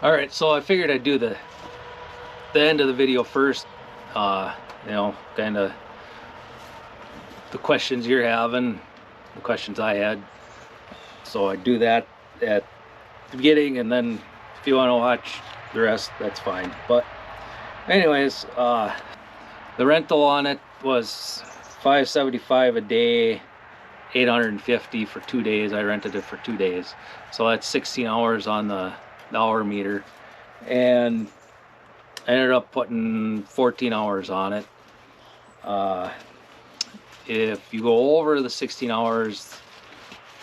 All right, so I figured I'd do the end of the video first. Kind of the questions you're having, the questions I had. So I do that at the beginning, and then if you want to watch the rest, that's fine. But anyways, the rental on it was $575 a day, $850 for 2 days. I rented it for 2 days, so that's 16 hours on the hour meter, and I ended up putting 14 hours on it. If you go over the 16 hours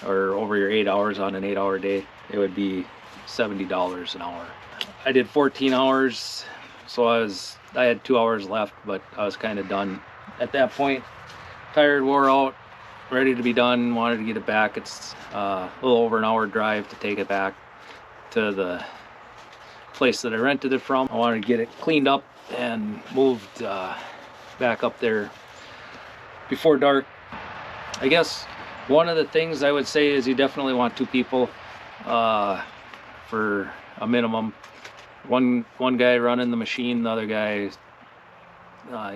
or over your 8 hours on an 8-hour day, it would be $70 an hour. I did 14 hours, so I had 2 hours left, but I was kind of done at that point. Tired, wore out, ready to be done, wanted to get it back. It's a little over an hour drive to take it back to the place that I rented it from. I wanted to get it cleaned up and moved back up there before dark. I guess one of the things I would say is you definitely want 2 people for a minimum. One guy running the machine, the other guy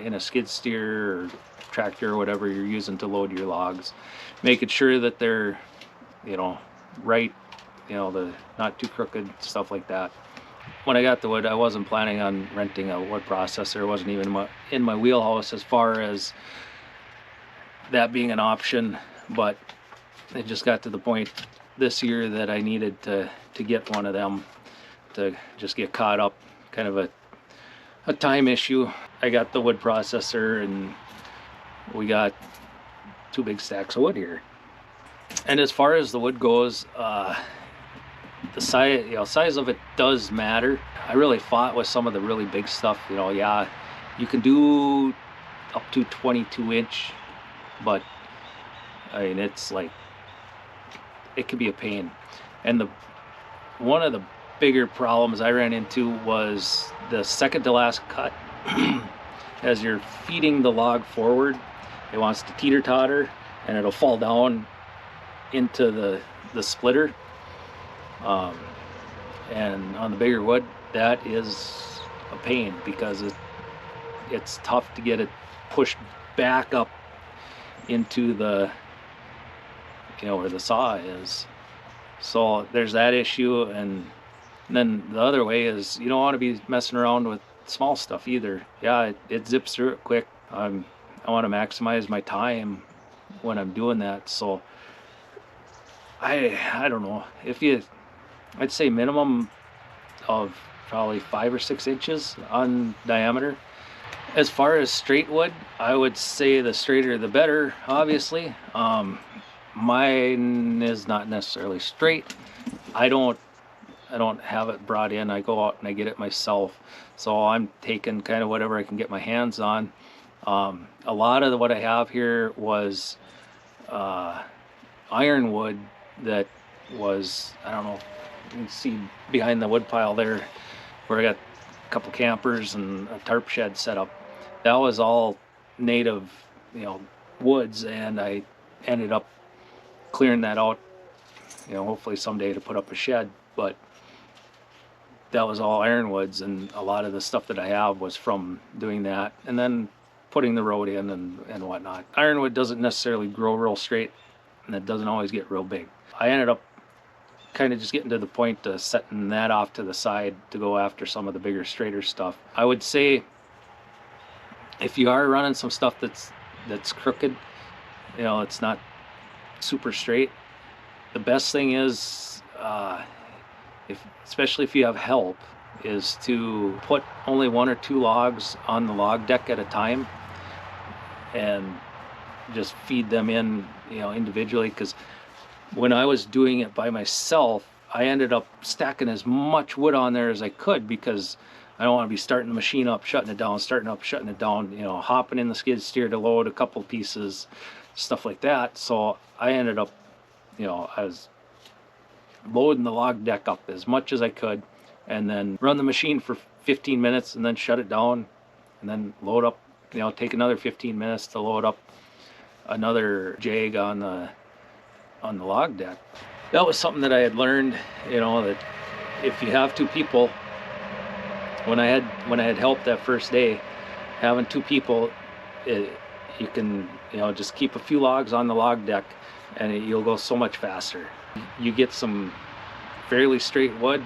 in a skid steer or tractor or whatever you're using to load your logs, making sure that they're right, the not too crooked, stuff like that. When I got the wood, I wasn't planning on renting a wood processor. It wasn't even in my wheelhouse as far as that being an option, but it just got to the point this year that I needed to get one of them to just get caught up, kind of a time issue. I got the wood processor, and we got 2 big stacks of wood here. And as far as the wood goes, the size of it does matter. I really fought with some of the really big stuff. Yeah, you can do up to 22-inch, but I mean, it's like, it could be a pain. And one of the bigger problems I ran into was the second to last cut. As you're feeding the log forward, it wants to teeter-totter and it'll fall down into the splitter. And on the bigger wood, that is a pain because it's tough to get it pushed back up into the where the saw is. So there's that issue. And then the other way is you don't want to be messing around with small stuff either. Yeah, it zips through it quick. I want to maximize my time when I'm doing that. So I don't know, I'd say minimum of probably 5 or 6 inches on diameter. As far as straight wood, I would say the straighter the better, obviously. Mine is not necessarily straight. I don't have it brought in. I go out and I get it myself. So I'm taking kind of whatever I can get my hands on. A lot of what I have here was ironwood that was, I don't know, you can see behind the wood pile there where I got a couple campers and a tarp shed set up. That was all native, woods, and I ended up clearing that out, hopefully someday to put up a shed. But that was all ironwoods, and a lot of the stuff that I have was from doing that and then putting the road in and whatnot. Ironwood doesn't necessarily grow real straight, and it doesn't always get real big. I ended up kind of just getting to the point of setting that off to the side to go after some of the bigger, straighter stuff. I would say if you are running some stuff that's crooked, it's not super straight, the best thing is, especially if you have help, is to put only 1 or 2 logs on the log deck at a time and just feed them in, individually. Because when I was doing it by myself, I ended up stacking as much wood on there as I could because I don't want to be starting the machine up, shutting it down, starting up, shutting it down, hopping in the skid steer to load a couple pieces, stuff like that. So I ended up, I was loading the log deck up as much as I could and then run the machine for 15 minutes and then shut it down and then load up, take another 15 minutes to load up another jag on the log deck. That was something that I had learned, that if you have two people, when I had help that first day, having two people, you can, you know, just keep a few logs on the log deck and you'll go so much faster. You get some fairly straight wood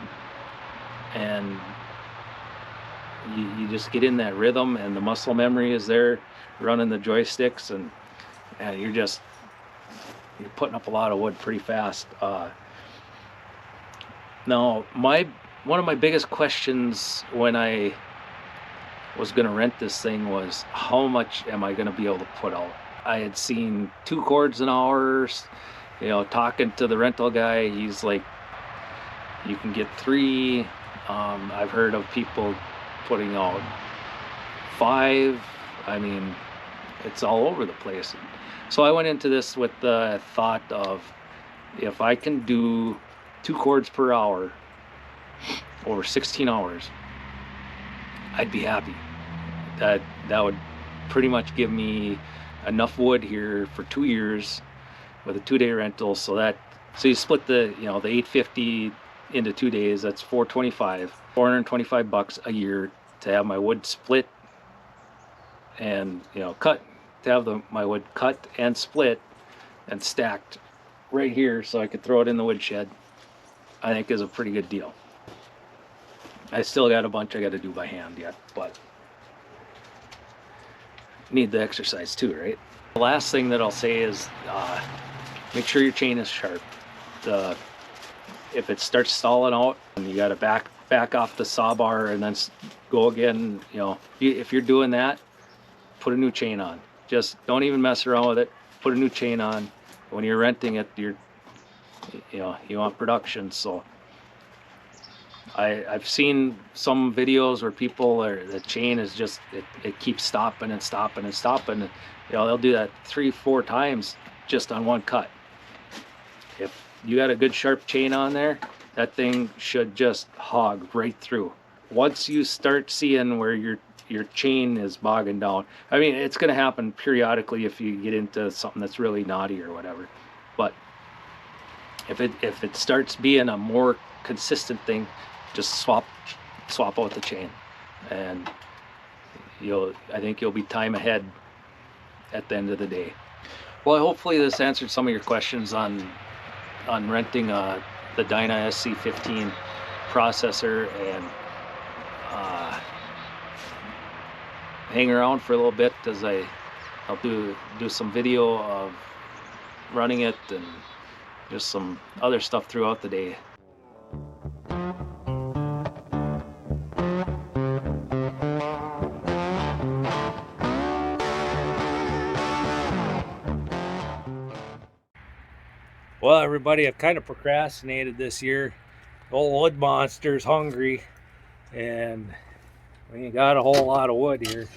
and you just get in that rhythm, and the muscle memory is there running the joysticks, and you're putting up a lot of wood pretty fast. Now one of my biggest questions when I was going to rent this thing was, how much am I going to be able to put out? I had seen 2 cords an hour, you know, talking to the rental guy, he's like, you can get 3. I've heard of people putting out 5. I mean, it's all over the place. So I went into this with the thought of, if I can do 2 cords per hour over 16 hours, I'd be happy. That would pretty much give me enough wood here for 2 years with a 2-day rental. So you split the, you know, the $850 into 2 days, that's $425 a year to have my wood split and, you know, cut, to have my wood cut and split and stacked right here so I could throw it in the woodshed. I think is a pretty good deal. I still got a bunch I got to do by hand yet, but need the exercise too, right? The last thing that I'll say is make sure your chain is sharp. If it starts stalling out and you got to back off the saw bar and then go again, you know, if you're doing that, put a new chain on. Just don't even mess around with it. Put a new chain on. When you're renting it, you want production. So I've seen some videos where the chain is just, it keeps stopping and stopping and stopping. You know, they'll do that 3-4 times just on one cut. If you got a good sharp chain on there, that thing should just hog right through. Once you start seeing where your chain is bogging down, I mean, it's going to happen periodically if you get into something that's really knotty or whatever. But if it starts being a more consistent thing, just swap out the chain, and I think you'll be time ahead at the end of the day. Well, hopefully this answered some of your questions on renting the Dyna SC15 processor, and hang around for a little bit as I'll do some video of running it and just some other stuff throughout the day. Well, everybody, I've kind of procrastinated this year. The old wood monster's hungry, and we ain't got a whole lot of wood here.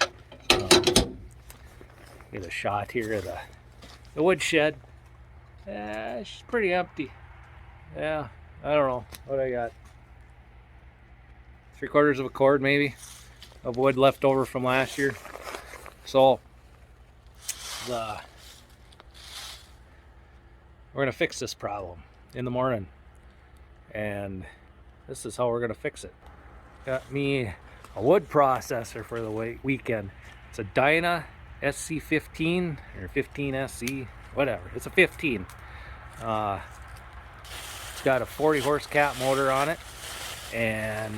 Get a shot here of the wood shed. It's pretty empty. Yeah, I don't know what I got. 3/4 of a cord maybe of wood left over from last year. So we're gonna fix this problem in the morning, and this is how we're gonna fix it. Got me a wood processor for the weekend. It's a Dyna SC15 or 15 SC, whatever. It's a 15. It's got a 40 horse cat motor on it, and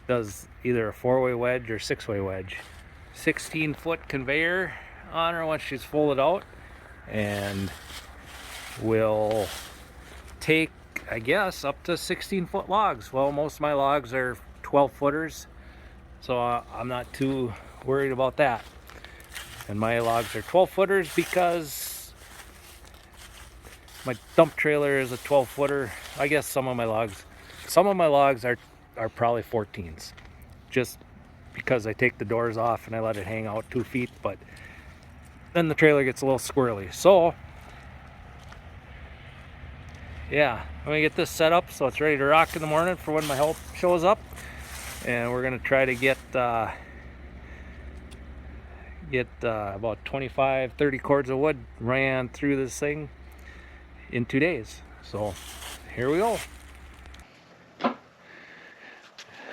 does either a 4-way wedge or 6-way wedge. 16-foot conveyor on her once she's folded out, and will take, I guess, up to 16-foot logs. Well, most of my logs are 12-footers, so I'm not too worried about that. And my logs are 12-footers because my dump trailer is a 12-footer. I guess some of my logs are probably 14s, just because I take the doors off and I let it hang out 2 feet, but then the trailer gets a little squirrely. So yeah, I'm gonna get this set up so it's ready to rock in the morning for when my help shows up, and we're gonna try to get about 25-30 cords of wood ran through this thing in 2 days. So here we go.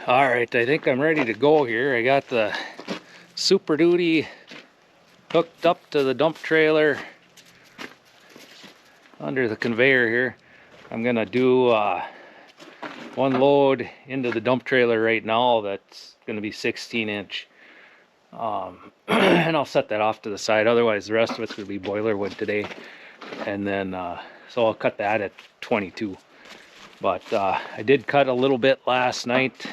All right, I think I'm ready to go here. I got the Super Duty hooked up to the dump trailer under the conveyor here. I'm gonna do one load into the dump trailer right now. That's gonna be 16-inch. And I'll set that off to the side. Otherwise, the rest of it's gonna be boiler wood today. And then, so I'll cut that at 22. But I did cut a little bit last night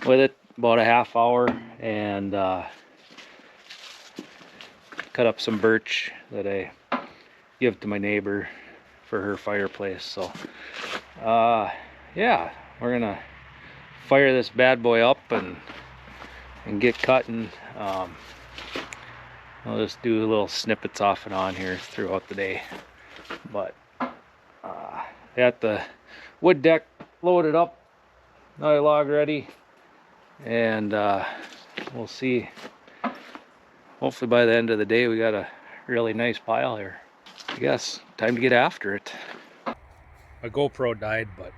with it, about a half hour, and cut up some birch that I give to my neighbor for her fireplace. So yeah, we're gonna fire this bad boy up and get cutting. I'll just do little snippets off and on here throughout the day. But got the wood deck loaded up, another log ready, and we'll see. Hopefully by the end of the day we got a really nice pile here. I guess time to get after it. My GoPro died, but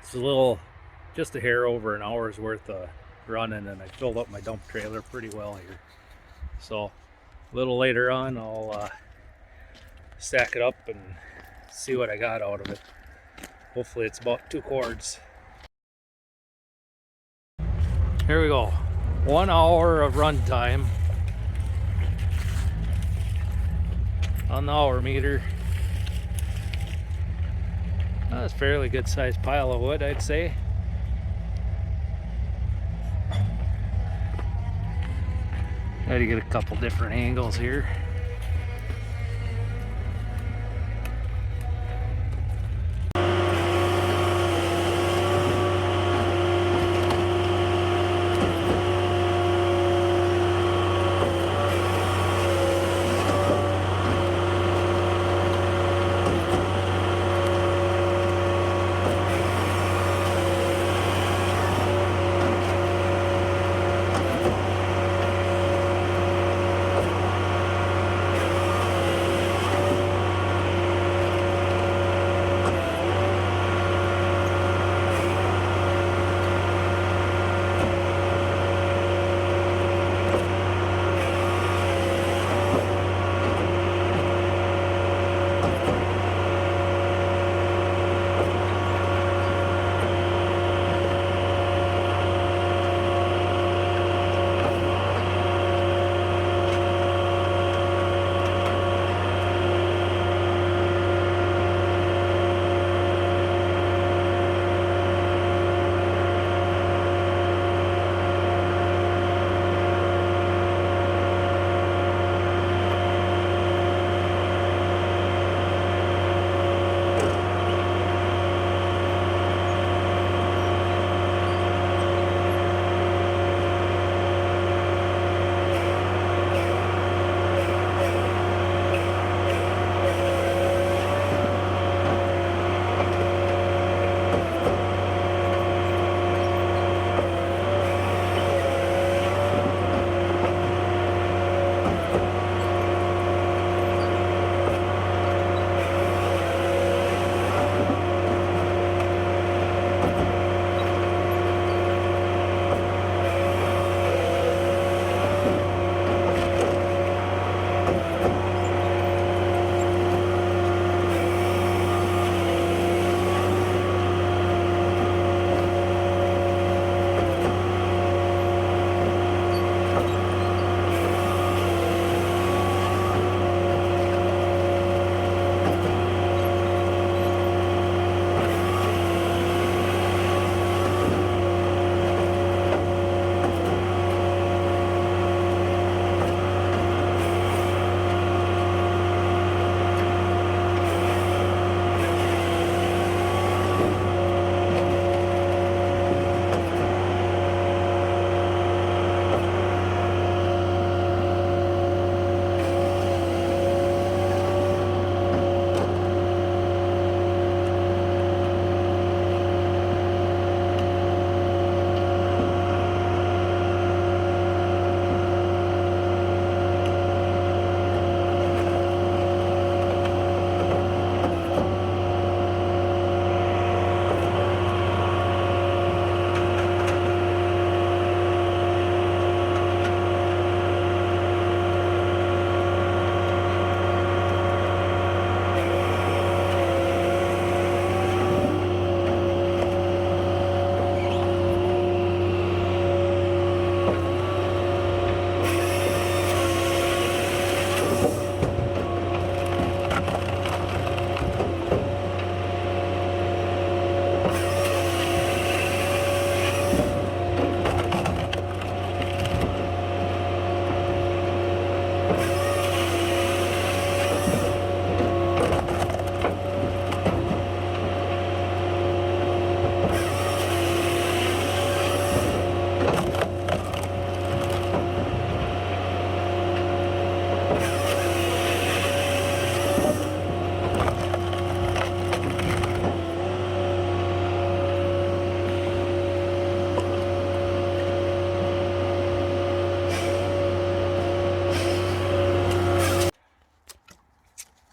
it's a little, just a hair over an hour's worth of running, and I filled up my dump trailer pretty well here. So a little later on I'll stack it up and see what I got out of it. Hopefully it's about 2 cords. Here we go. 1 hour of run time on the hour meter. That's a fairly good sized pile of wood, I'd say. Try to get a couple different angles here.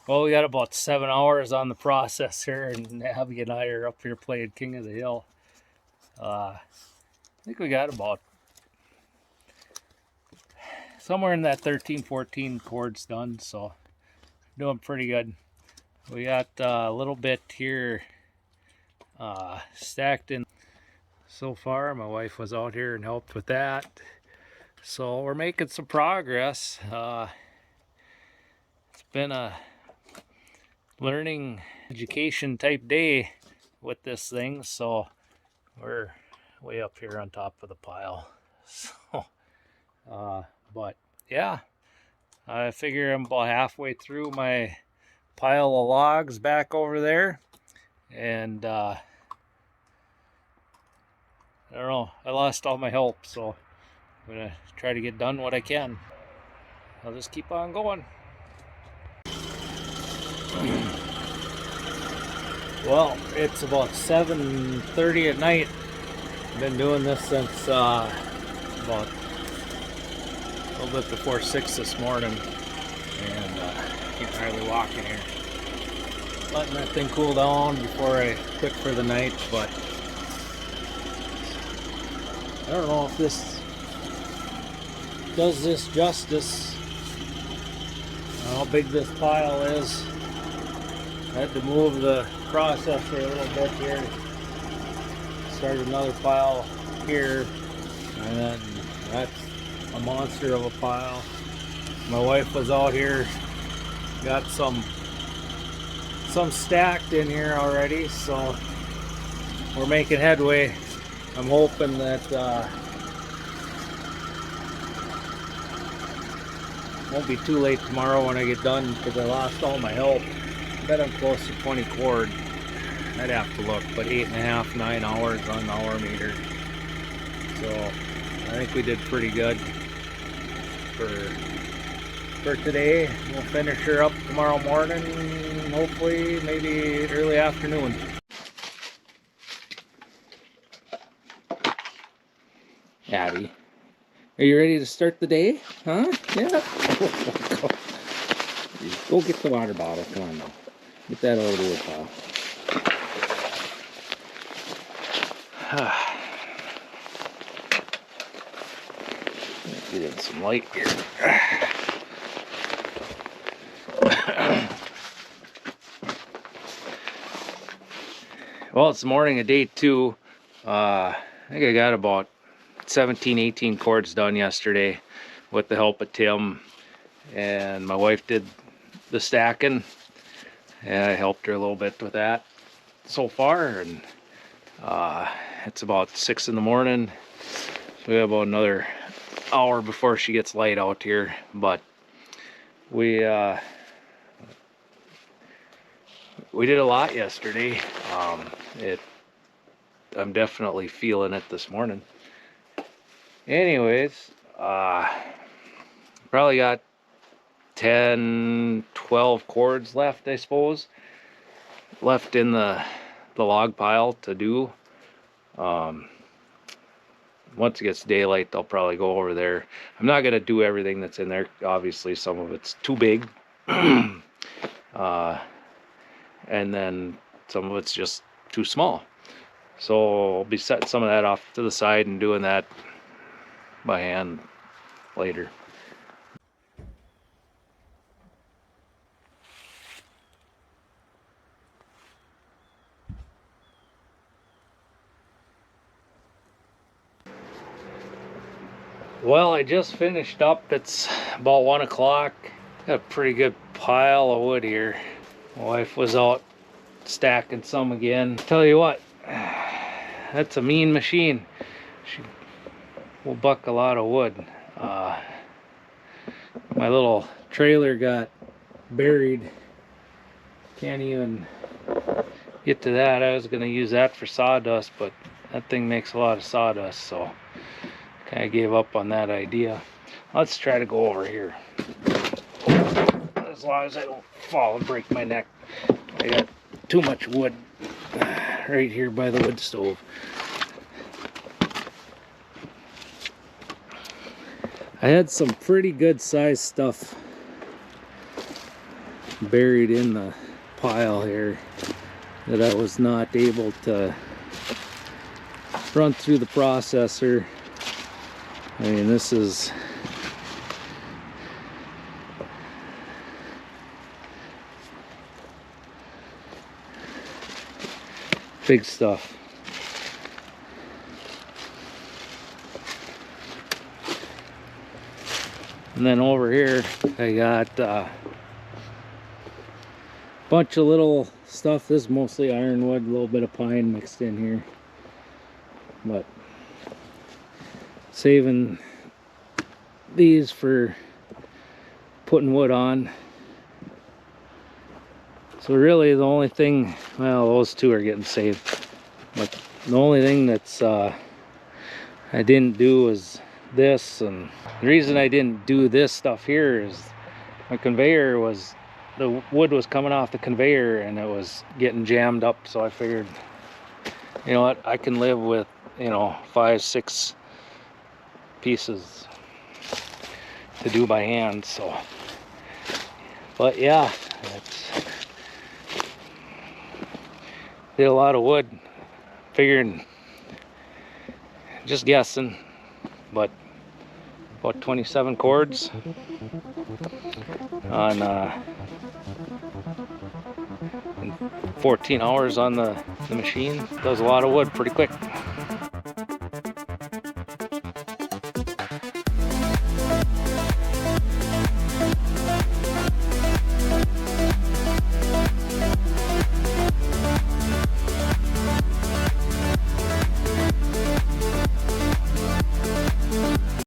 Well, we got about 7 hours on the process here, and Abby and I are up here playing King of the Hill. I think we got about somewhere in that 13, 14 chords done, so doing pretty good. We got a little bit here stacked in so far. My wife was out here and helped with that, so we're making some progress. It's been a learning education type day with this thing, so we're way up here on top of the pile. So but yeah, I figure I'm about halfway through my pile of logs back over there, and I don't know, I lost all my help, so I'm gonna try to get done what I can. I'll just keep on going. Well, it's about 7:30 at night. I've been doing this since about a little bit before 6 this morning, and keep hardly walking here. Letting that thing cool down before I quit for the night, but I don't know if this does this justice. I don't know how big this pile is. I had to move the processor a little bit here. Started another pile here, and then that's a monster of a pile. My wife was out here, got some stacked in here already, so we're making headway. I'm hoping that won't be too late tomorrow when I get done, because I lost all my help. I bet I'm close to 20 cord. I'd have to look, but 8.5, 9 hours on the hour meter. So I think we did pretty good for today. We'll finish her up tomorrow morning, hopefully, maybe early afternoon. Abby, are you ready to start the day? Huh? Yeah. Go get the water bottle. Come on now. Get that out of the wood pile. Get in some light here. Well, it's the morning of day 2. I think I got about 17, 18 cords done yesterday with the help of Tim, and my wife did the stacking, and I helped her a little bit with that so far. And it's about 6 in the morning, so we have about another hour before she gets light out here. But we did a lot yesterday. I'm definitely feeling it this morning. Anyways, probably got 10, 12 cords left, I suppose, left in the log pile to do. Once it gets daylight, I'll probably go over there. I'm not gonna do everything that's in there. Obviously, some of it's too big, and then some of it's just too small. So I'll be setting some of that off to the side and doing that by hand later. Well, I just finished up. It's about 1 o'clock. Got a pretty good pile of wood here. My wife was out stacking some again. Tell you what, that's a mean machine. She will buck a lot of wood. My little trailer got buried. Can't even get to that. I was gonna use that for sawdust, but that thing makes a lot of sawdust, so kind of gave up on that idea. Let's try to go over here. As long as I don't fall and break my neck. I got too much wood right here by the wood stove. I had some pretty good sized stuff buried in the pile here that I was not able to run through the processor. I mean, this is big stuff. And then over here I got a bunch of little stuff. This is mostly ironwood, a little bit of pine mixed in here, but saving these for putting wood on. So really the only thing, well, those two are getting saved, but the only thing that's I didn't do was this. And the reason I didn't do this stuff here is my conveyor was, the wood was coming off the conveyor and it was getting jammed up, so I figured, you know what, I can live with, you know, 5-6 pieces to do by hand. So, but yeah, it's did a lot of wood, figured, just guessing, but about 27 cords on 14 hours on the machine. Does a lot of wood pretty quick.